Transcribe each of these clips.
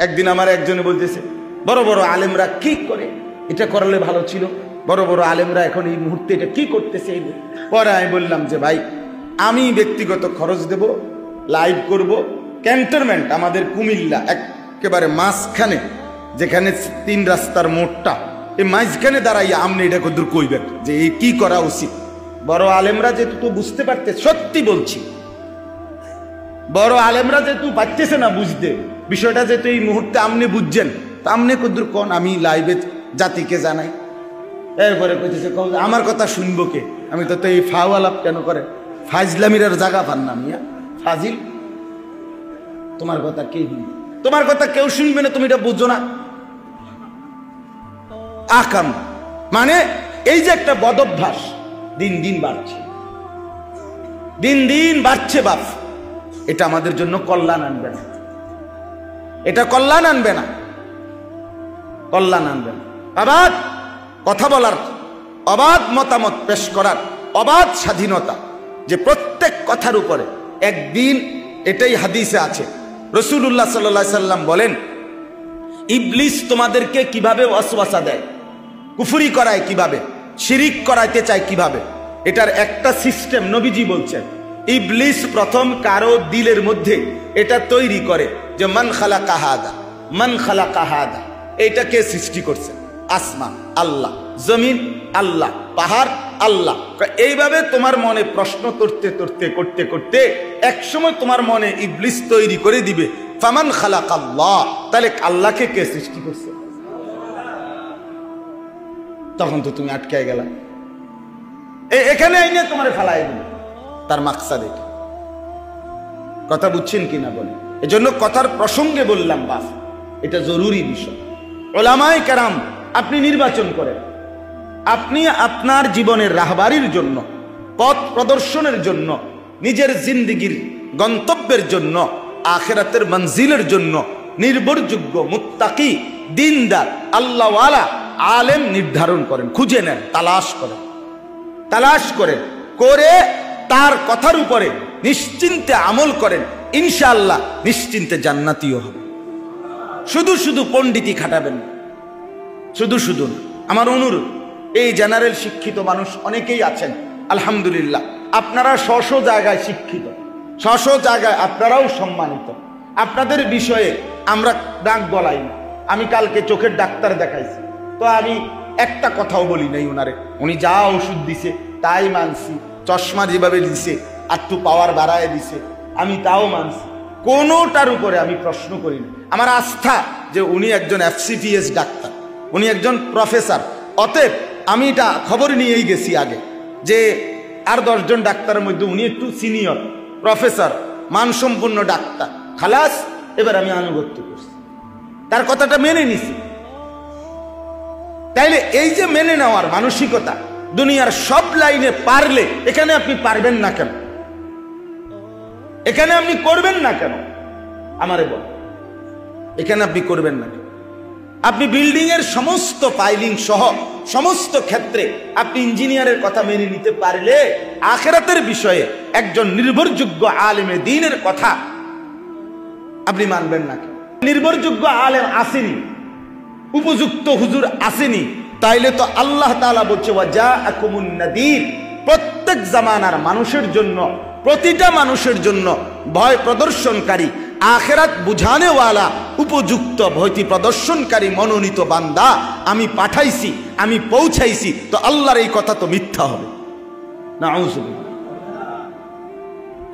একদিন আমার একজনে বলতেছে বড় বড় আলেমরা কি করে, এটা করলে ভালো ছিল, বড় বড় আলেমরা এখন এই মুহূর্তে এটা কি করতেছে। পরে আমি বললাম যে ভাই, আমি ব্যক্তিগত খরচ দেব, লাইভ করব, ক্যান্টনমেন্ট আমাদের কুমিল্লা একেবারে মাঝখানে, যেখানে 3 রাস্তার মোড়টা, এই মাঝখানে দাঁড়াইয়া আপনি এটা কদ্দুর কইবেন যে এই কি করা উচিত। বড় আলেমরা যেহেতু তো বুঝতে পারতে, সত্যি বলছি, বড় আলেমরা যেহেতু পারতেছে না বুঝতে বিষয়টা, যেহেতু এই মুহূর্তে আপনি বুঝছেন, তা আপনি কদ্দুর কোন আমি লাইভে জাতিকে জানাই। এরপরে কইতেছে আমার কথা শুনবো কে, আমি তো এই ফাওয়ালাপ কেন করে, ফাজলামির জায়গা পান না মিয়া, ফাজিল, তোমার কথা কে শুনবে, তোমার কথা কেউ শুনবে না, তুমি এটা বুঝো না। আকাম মানে এই যে একটা বদভ্যাস দিন দিন বাড়ছে, দিন দিন বাড়ছে বাপ, এটা আমাদের জন্য কল্যাণ আনবে না, এটা কল্যাণ আনবে না, কল্যাণ আনবে না। অবাধ কথা বলার, অবাধ মতামত পেশ করার অবাধ স্বাধীনতা, যে প্রত্যেক কথার উপরে একদিন, এটাই হাদিসে আছে, রাসূলুল্লাহ সাল্লাল্লাহু আলাইহি সাল্লাম বলেন ইবলিস তোমাদেরকে কিভাবে ওয়াসওয়াসা দেয়, কুফরি করায় কিভাবে, শিরিক করাইতে চায় কিভাবে, এটার একটা সিস্টেম নবীজি বলছেন। ইবলিস প্রথম কারো দিলের মধ্যে এটা তৈরি করে যে মান খালাকা হাদা, মান খালাকা হাদা, এটা কে সৃষ্টি করছে, আসমান আল্লাহ, জমিন আল্লাহ, পাহাড় আল্লাহ। এইভাবে তোমার মনে প্রশ্ন করতে করতে করতে করতে একসময় তোমার মনে ইবলিস তৈরি করে দিবে ফামান খালাকা আল্লাহ, তাহলে আল্লাহকে কে সৃষ্টি করছে, তখন তো তুমি আটকে গেলা, এখানে আইনে তোমার ফেলাই দিবে, তার মাকসাদ এটা। কথা বুঝছেন কিনা বলে, এজন্য কথার প্রসঙ্গে বললাম বাস, এটা জরুরি বিষয়। উলামায়ে কেরাম আপনি নির্বাচন করেন, আপনি আপনার জীবনের রাহবারির জন্য, পথ প্রদর্শনের জন্য, নিজের জিন্দেগির গন্তব্যের জন্য, আখিরাতের মঞ্জিলের জন্য নির্ভরযোগ্য মুত্তাকি, দিনদার, আল্লাহওয়ালা আলেম নির্ধারণ করেন, খুঁজে নেন, তালাশ করেন, তালাশ করেন, করে তার কথার উপরে নিশ্চিন্তে আমল করেন, ইনশাআল্লাহ নিশ্চিন্তে জান্নাতীও হবে। শুধু শুধু পণ্ডিতি খাটাবেন না, শুধু শুধু না। আমার অনুরোধ, এই জেনারেল শিক্ষিত মানুষ অনেকেই আছেন আলহামদুলিল্লাহ, আপনারা স্ব জায়গায় শিক্ষিত, স্ব জায়গায় আপনারাও সম্মানিত, আপনাদের বিষয়ে আমরা ডাক গলাই না। আমি কালকে চোখের ডাক্তার দেখাইছি, তো আমি একটা কথাও বলি নাই উনারে, উনি যা ওষুধ দিছে তাই মানছি, চশমা যেভাবে দিছে একটু পাওয়ার বাড়ায় দিছে আমি তাও মানছি, কোনোটার উপরে আমি প্রশ্ন করি না। আমার আস্থা যে উনি একজন FCPS ডাক্তার, উনি একজন প্রফেসর, অতএব আমি এটা খবর নিয়েই গেছি আগে যে আর 10 জন ডাক্তারের মধ্যে উনি একটু সিনিয়র প্রফেসর, মানসম্পন্ন ডাক্তার, খালাস। এবার আমি আনুগত্য করছি, তার কথাটা মেনে নিছি। তাইলে এই যে মেনে নেওয়ার মানসিকতা, দুনিয়ার সব লাইনে পারলে এখানে আপনি পারবেন না কেন, এখানে আপনি করবেন না কেন, আমারে বল, এখানে আপনি করবেন না কেন? আপনি বিল্ডিং এর সমস্ত ফাইলিং সহ সমস্ত ক্ষেত্রে আপনি ইঞ্জিনিয়ারের কথা মেনে নিতে পারলে আখিরাতের বিষয়ে একজন নির্ভরযোগ্য আলেমে দ্বীনের কথা আপনি মানবেন না কেন? নির্ভরযোগ্য আলেম আসেনি, উপযুক্ত হুজুর আসেনি, তাইলে তো আল্লাহ তাআলা বলছে ওয়াজাআকুমুন নাযীর, প্রত্যেক জামানার মানুষের জন্য, প্রতিটা মানুষের জন্য ভয় প্রদর্শনকারী, আখিরাত বুঝানেওয়ালা, উপযুক্ত ভয়তি প্রদর্শনকারী মনোনীত বান্দা আমি পাঠাইছি, আমি পৌঁছাইছি, তো আল্লাহর এই কথা তো মিথ্যা হবে। নাউযুবিল্লাহ।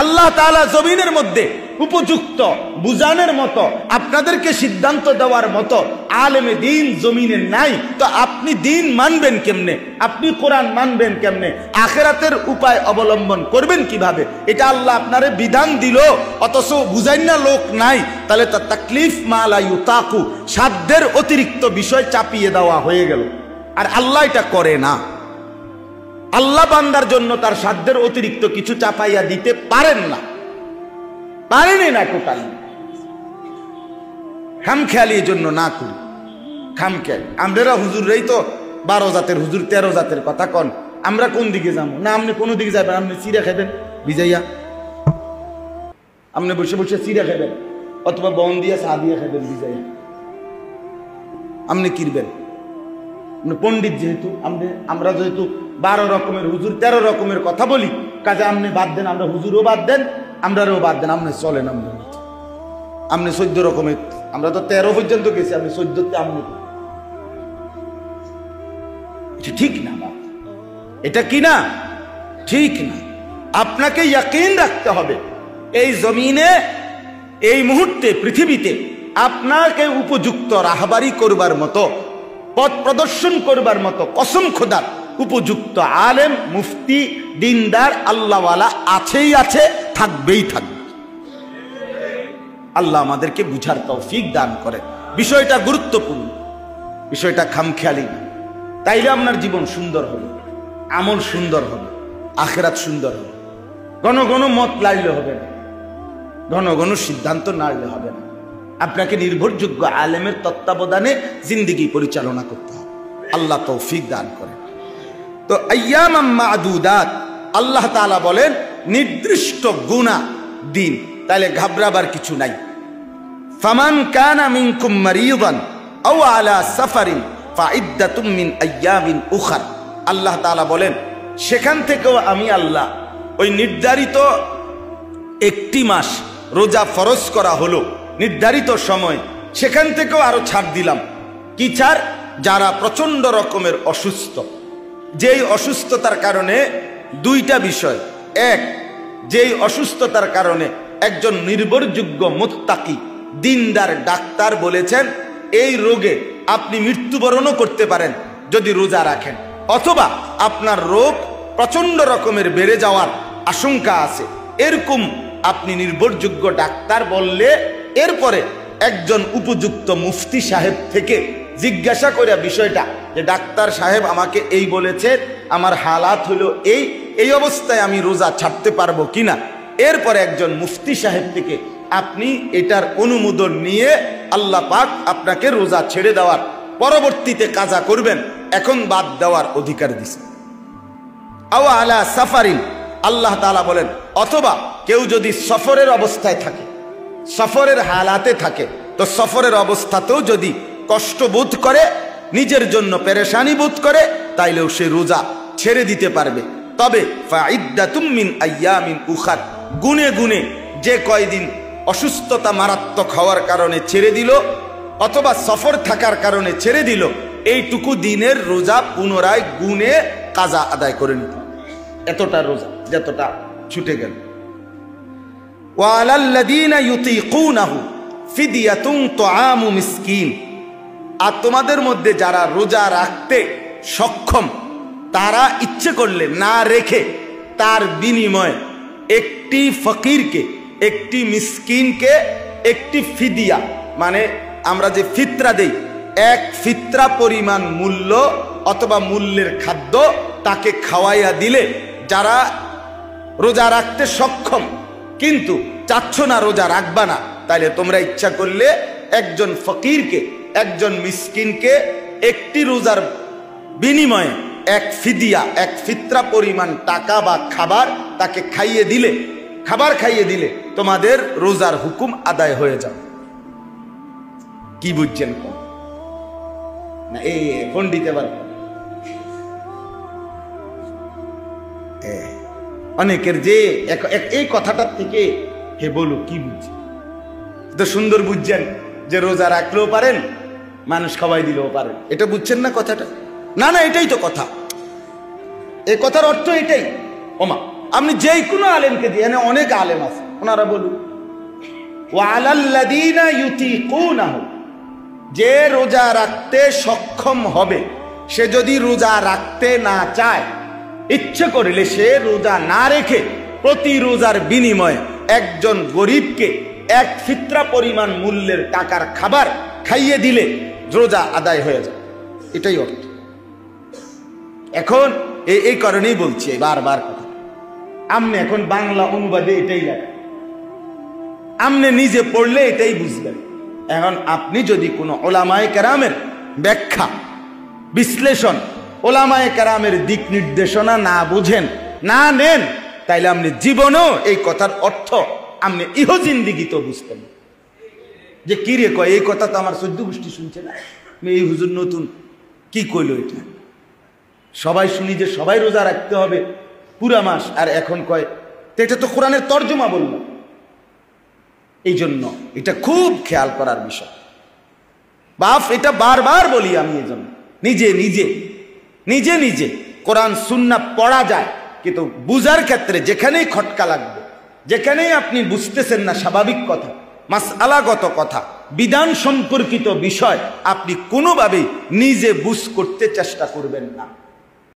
আল্লাহ তাআলা জমিনের মধ্যে উপযুক্ত বুঝানোর মতো, আপনাদেরকে সিদ্ধান্ত দেওয়ার মতো আলেমে দ্বীন জমিনে নাই, তো আপনি দ্বীন মানবেন কেমনে, আপনি কোরআন মানবেন কেমনে, আখিরাতের উপায় অবলম্বন করবেন কিভাবে? এটা আল্লাহ আপনারে বিধান দিল, অথচ বুঝাইন না লোক নাই, তাহলে তার তাকলিফ মা লা ইউতাকু, সাধ্যের অতিরিক্ত বিষয় চাপিয়ে দেওয়া হয়ে গেল। আর আল্লাহ এটা করে না, আল্লাহ বান্দার জন্য তার সাধ্যের অতিরিক্ত কিছু চাপাইয়া দিতে পারেন না, পারেনি না টোটালি। খামখেয়ালি এই জন্য না করি, খামখেয়ালি। আমরা হুজুররাই তো 12 জাতের হুজুর, 13 জাতের কথা কন, আমরা কোন দিকে যাবো না? আপনি কোন দিকে যাবেন? আপনি চিড়া খাবেন ভিজাইয়া, আপনি বসে বসে চিড়া খাবেন, অথবা বন দিয়া চা দিয়ে খাবেন যাই আপনি কিনবেন পণ্ডিত যেহেতু আমরা যেহেতু 12 রকমের হুজুর 13 রকমের কথা বলি কাজে আপনি বাদ দেন আমরা হুজুরও বাদ দেন আমরাও বাদ দেন আপনি চলেন আপনি 14 রকমের আমরা তো 13 পর্যন্ত গেছি আপনি 14তে আপনি ঠিক না বাপ এটা কি না ঠিক না আপনাকে ইয়াকিন রাখতে হবে এই জমিনে এই মুহূর্তে পৃথিবীতে আপনাকে উপযুক্ত রাহবারি করবার মতো পথ প্রদর্শন করবার মতো কসম খোদার উপযুক্ত আলেম মুফতি দিনদার আল্লাহওয়ালা আছেই আছে থাকবেই থাকবে আল্লাহ আমাদেরকে বুঝার তৌফিক দান করে বিষয়টা গুরুত্বপূর্ণ বিষয়টা খামখেয়ালি না তাইলে আপনার জীবন সুন্দর হবে আমল সুন্দর হবে আখিরাত সুন্দর হবে ঘন ঘন মত লাইলে হবে না ঘন ঘন সিদ্ধান্ত নাড়লে হবে না আপনাকে নির্ভরযোগ্য আলেমের তত্ত্বাবধানে জিন্দেগি পরিচালনা করতে হবে আল্লাহ তৌফিক দান করেন তো আইয়ামাম মাদুদাত আল্লাহ তাআলা বলেন নির্দিষ্ট গুনাহ দিন তাহলে ঘাবড়াবার কিছু নাই ফামান কানা মিনকুম মারিদান আও আলা সাফারিন ফাইদ্দাতুম মিন আইয়ামিন উখর আল্লাহ তাআলা বলেন সেখান থেকেও আমি আল্লাহ ওই নির্ধারিত একটি মাস রোজা ফরজ করা হলো নির্ধারিত সময় সেখান থেকেও আরো ছাড় দিলাম কি ছাড় যারা প্রচন্ড রকমের অসুস্থ যেই অসুস্থতার কারণে দুইটা বিষয় এক যেই অসুস্থতার কারণে একজন নির্ভরযোগ্য মুত্তাকি দিনদার ডাক্তার বলেছেন এই রোগে আপনি মৃত্যুবরণও করতে পারেন যদি রোজা রাখেন অথবা আপনার রোগ প্রচন্ড রকমের বেড়ে যাওয়ার আশঙ্কা আছে এরকম আপনি নির্ভরযোগ্য ডাক্তার বললে এরপরে একজন উপযুক্ত মুফতি সাহেব থেকে জিজ্ঞাসা করে বিষয়টা যে ডাক্তার সাহেব আমাকে এই বলেছে আমার হালাত হলো এই অবস্থায় আমি রোজা ছাড়তে পারবো কিনা এরপরে একজন মুফতি সাহেব থেকে আপনি এটার অনুমোদন নিয়ে আল্লাহ পাক আপনাকে রোজা ছেড়ে দেওয়ার পরবর্তীতে কাজা করবেন এখন বাদ দেওয়ার অধিকার দিছে আও আলা সাফারিন আল্লাহ তাআলা বলেন অথবা কেউ যদি সফরের অবস্থায় থাকে সফরের হালাতে থাকে তো সফরের অবস্থাতেও যদি কষ্ট বোধ করে নিজের জন্য পেরেশানি বোধ করে তাইলেও সে রোজা ছেড়ে দিতে পারবে তবে ফাইদ্দাতুম মিন আইয়ামিন উখর গুনে গুনে যে কয়দিন অসুস্থতা মারাত্মক হওয়ার কারণে ছেড়ে দিল অথবা সফর থাকার কারণে ছেড়ে দিল এইটুকু দিনের রোজা পুনরায় গুনে কাজা আদায় করে নিতে এতটা রোজা যতটা ছুটে গেল ওয়ালাল্লাযীনা ইউতীকুনাহু ফিদিয়াতুন তুআমু মিসকিন আর তোমাদের মধ্যে যারা রোজা রাখতে সক্ষম তারা ইচ্ছে করলে না রেখে তার বিনিময়ে একটি ফকিরকে একটি মিসকিনকে একটি ফিদিয়া মানে আমরা যে ফিতরা দেই এক ফিতরা পরিমাণ মূল্য অথবা মূল্যের খাদ্য তাকে খাওয়াইয়া দিলে যারা রোজা রাখতে সক্ষম কিন্তু চাচ্ছ না রোজা রাখবা না তাহলে তোমরা ইচ্ছা করলে একজন ফকিরকে একজন মিসকিনকে একটি রোজার বিনিময়ে এক ফিদিয়া এক ফিতরা পরিমাণ টাকা বা খাবার তাকে খাইয়ে দিলে খাবার খাইয়ে দিলে তোমাদের রোজার হুকুম আদায় হয়ে যাবে কি বুঝছেন না এই পণ্ডিত এবার অনেকের যে এই কথাটার থেকে হে বলো কি বুঝছি তো সুন্দর বুঝছেন যে রোজা রাখলেও পারেন মানুষ খাওয়াই দিলেও পারেন এটা বুঝছেন না কথাটা না না এটাই তো কথা এই কথার অর্থ এটাই ওমা আপনি যেই কোনো আলেমকে দিয়ে অনেক আলেম আছে ওনারা বলুন ওয়ালাল্লাযীনা ইউতীকুনাহু যে রোজা রাখতে সক্ষম হবে সে যদি রোজা রাখতে না চায় ইচ্ছে করলে সে রোজা না রেখে প্রতি রোজার বিনিময়ে একজন গরিবকে এক ফিতরা পরিমাণ মূল্যের টাকার খাবার খাইয়ে দিলে রোজা আদায় হয়ে যায় এটাই অর্থ এখন এই কারণেই বলছি বারবার কথা আপনি এখন বাংলা অনুবাদে এটাই লাগে আপনি নিজে পড়লে এটাই বুঝবেন এখন আপনি যদি কোনো ওলামায়ে কেরামের ব্যাখ্যা বিশ্লেষণ ওলামায়ে কেরামের দিক নির্দেশনা না বুঝেন না নেন তাইলে আপনি জীবনেও এই কথার অর্থ আপনি ইহ জিন্দিগি তো বুঝতেন যে কি রে কয়, এই কথা তো আমার 14 গোষ্ঠী শুনছে না, এই হুজুর নতুন কি কইল এটা। সবাই শুনি যে সবাই রোজা রাখতে হবে পুরা মাস, আর এখন কয় তো এটা তো কোরআনের তর্জমা বলল। এই জন্য এটা খুব খেয়াল করার বিষয়। বাপ, এটা বারবার বলি আমি, এই জন্য নিজে নিজে নিজে নিজে কোরআন সুন্নাহ পড়া যায়, কিন্তু বুঝার ক্ষেত্রে যেখানেই খটকা লাগবে, যেখানেই আপনি বুঝতেছেন না স্বাভাবিক কথা, মাসআলাগত কথা, বিধান সম্পর্কিত বিষয়, আপনি কোনোভাবেই নিজে বুঝ করতে চেষ্টা করবেন না।